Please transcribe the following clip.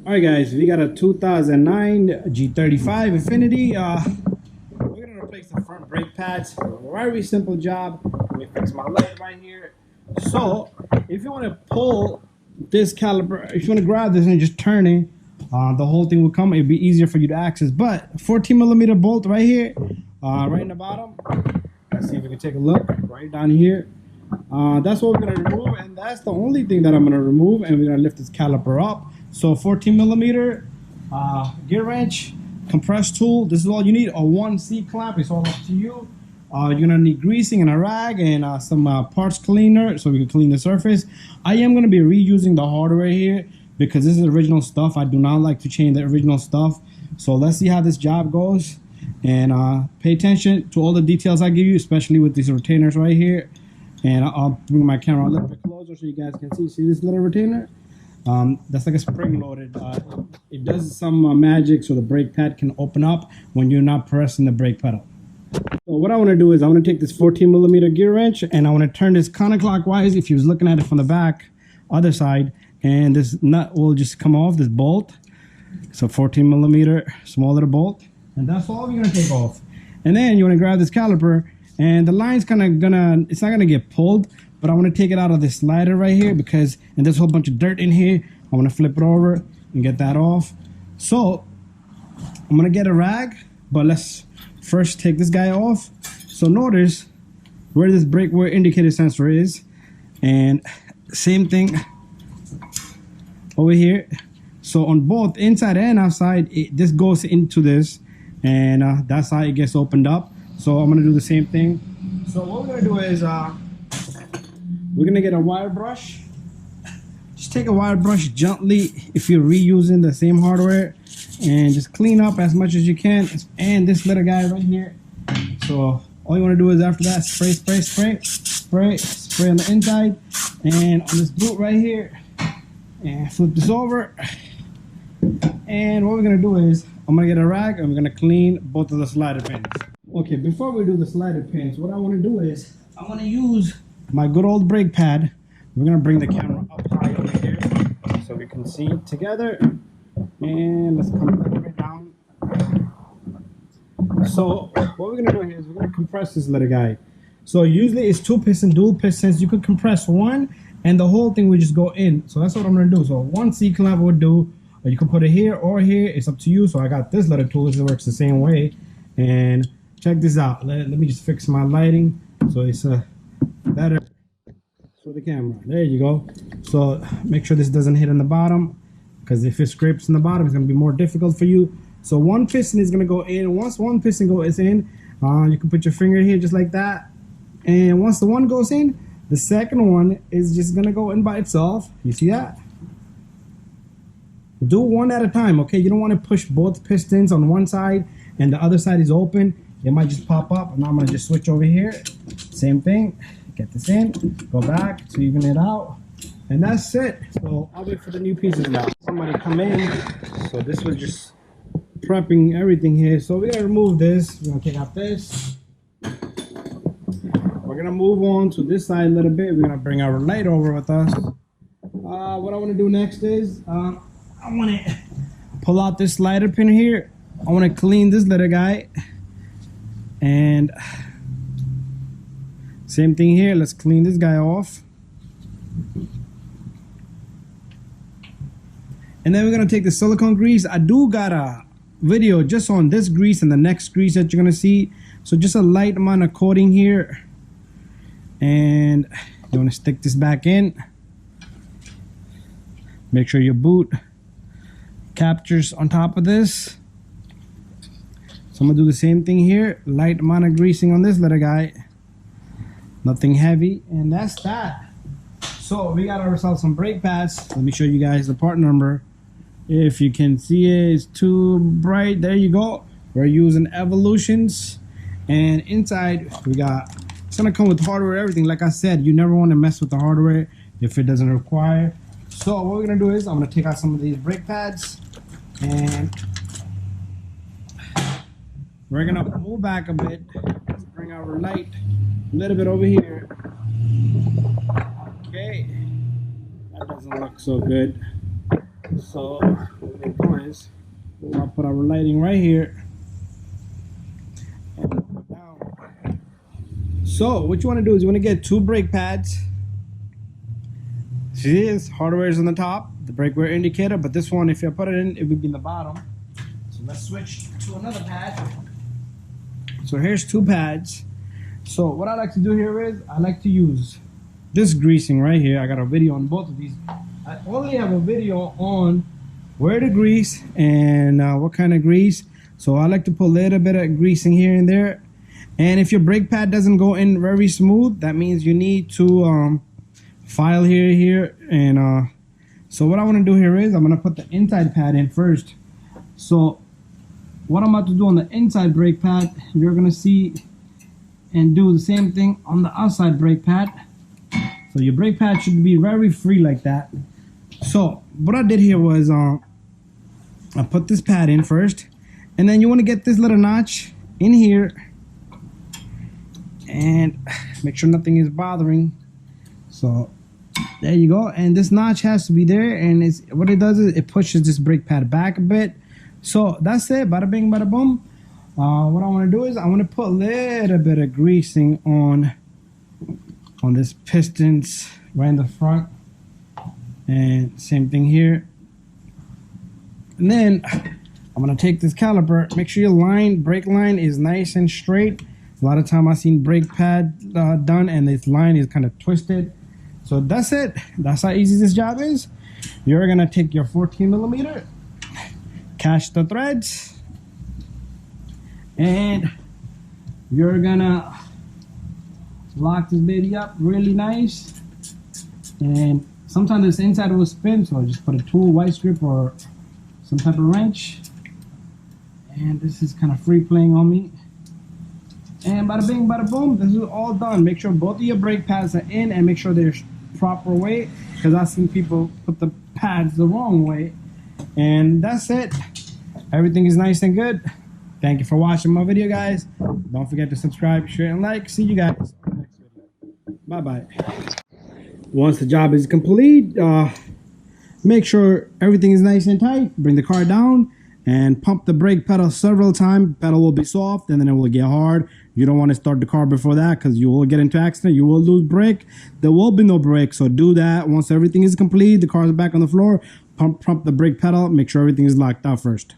All right, guys, we got a 2009 G35 Infiniti. We're gonna replace the front brake pads. Very simple job. Let me fix my light right here. So, if you want to pull this caliper, if you want to grab this and just turn it, the whole thing will come. It'd be easier for you to access. But 14 millimeter bolt right here, right in the bottom. Let's see if we can take a look right down here. That's what we're gonna remove, and that's the only thing that I'm gonna remove. And we're gonna lift this caliper up. So 14 millimeter gear wrench, compress tool. This is all you need. A 1C clamp. It's all up to you. You're gonna need greasing and a rag and some parts cleaner so we can clean the surface. I am gonna be reusing the hardware here because this is original stuff. I do not like to change the original stuff. So let's see how this job goes, and pay attention to all the details I give you, especially with these retainers right here. And I'll bring my camera a little bit closer so you guys can see. See this little retainer? That's like a spring loaded. It does some magic so the brake pad can open up when you're not pressing the brake pedal. So what I want to do is I want to take this 14 millimeter gear wrench and I want to turn this counterclockwise. If you was looking at it from the back, other side, and this nut will just come off, this bolt. So 14 millimeter, small little bolt, and that's all we're gonna take off. And then you want to grab this caliper, and the line's kind of it's not gonna get pulled, but I want to take it out of this slider right here because, and there's a whole bunch of dirt in here. I want to flip it over and get that off. So I'm gonna get a rag, but let's first take this guy off. So notice where this brake wear indicator sensor is, and same thing over here. So on both inside and outside, this goes into this, and that's how it gets opened up. So I'm gonna do the same thing. So what we're gonna do is we're gonna get a wire brush. Just take a wire brush gently if you're reusing the same hardware, and just clean up as much as you can. And this little guy right here. So all you want to do is after that, spray on the inside and on this boot right here, and flip this over. And what we're gonna do is I'm gonna get a rag and we're gonna clean both of the slider pins. Okay, before we do the slider pins, what I want to do is I want to use my good old brake pad. We're gonna bring the camera up high over here so we can see it together. And let's come a little bit down. So what we're gonna do here is we're gonna compress this little guy. So usually it's dual pistons. You could compress one and the whole thing would just go in. So that's what I'm gonna do. So 1C clamp would do, or you can put it here or here. It's up to you. So I got this little tool. This works the same way. And check this out. Let me just fix my lighting so it's better for the camera. There you go. So make sure this doesn't hit on the bottom, because if it scrapes in the bottom, it's going to be more difficult for you. So one piston is going to go in. Once one piston goes in, you can put your finger here just like that. And once the one goes in, the second one is just going to go in by itself. You see that? Do one at a time, okay? You don't want to push both pistons on one side and the other side is open. It might just pop up. Now I'm going to just switch over here. Same thing. Get this in. Go back to even it out. And that's it. So I'll wait for the new pieces now. Somebody come in. So this was just prepping everything here. So we're gonna remove this. We're gonna take out this. We're gonna move on to this side a little bit. We're gonna bring our light over with us. What I want to do next is I want to pull out this slider pin here. I want to clean this little guy. And same thing here. Let's clean this guy off. And then we're gonna take the silicone grease. I do got a video just on this grease and the next grease that you're gonna see. So just a light amount of coating here. And you wanna stick this back in. Make sure your boot captures on top of this. So I'm gonna do the same thing here. Light amount of greasing on this little guy. Nothing heavy, and that's that. So we got ourselves some brake pads. Let me show you guys the part number. If you can see it, it's too bright. There you go. We're using Evolutions, and inside we got, it's gonna come with hardware, everything. Like I said, you never want to mess with the hardware if it doesn't require. So what we're gonna do is I'm gonna take out some of these brake pads, and we're gonna move back a bit. Let's bring our light a little bit over here. Okay, that doesn't look so good. So we're what it is, I'll put our lighting right here. And down. So what you want to do is you want to get 2 brake pads. See this? Hardware is on the top, the brake wear indicator, but this one, if you put it in, it would be in the bottom. So let's switch to another pad. So here's 2 pads. So what I like to do here is I like to use this greasing right here. I got a video on both of these. I only have a video on where to grease and what kind of grease. So I like to put a little bit of greasing here and there. And if your brake pad doesn't go in very smooth, that means you need to file here and so what I want to do here is I'm going to put the inside pad in first. So what I'm about to do on the inside brake pad, you're going to see and do the same thing on the outside brake pad. So your brake pad should be very free like that. So what I did here was I put this pad in first, and then you want to get this little notch in here and make sure nothing is bothering. So there you go, and this notch has to be there, and it's what it does is it pushes this brake pad back a bit. So that's it, bada bing bada boom. What I want to do is I want to put a little bit of greasing on this pistons right in the front, and same thing here. And then I'm gonna take this caliper, make sure your brake line is nice and straight. A lot of time I've seen brake pad done and this line is kind of twisted. So that's it. That's how easy this job is. You're gonna take your 14mm, catch the threads, and you're gonna lock this baby up really nice. And sometimes this inside will spin, so just put a tool, vice grip, or some type of wrench. And this is kind of free playing on me. And bada bing bada boom, this is all done. Make sure both of your brake pads are in and make sure they're proper way, because I've seen people put the pads the wrong way. And that's it. Everything is nice and good. Thank you for watching my video, guys. Don't forget to subscribe, share, and like. See you guys on the next video. Bye bye. Once the job is complete, make sure everything is nice and tight. Bring the car down and pump the brake pedal several times. Pedal will be soft and then it will get hard. You don't want to start the car before that, because you will get into accident. You will lose brake. There will be no brake, so do that. Once everything is complete, the car is back on the floor, pump the brake pedal. Make sure everything is locked out first.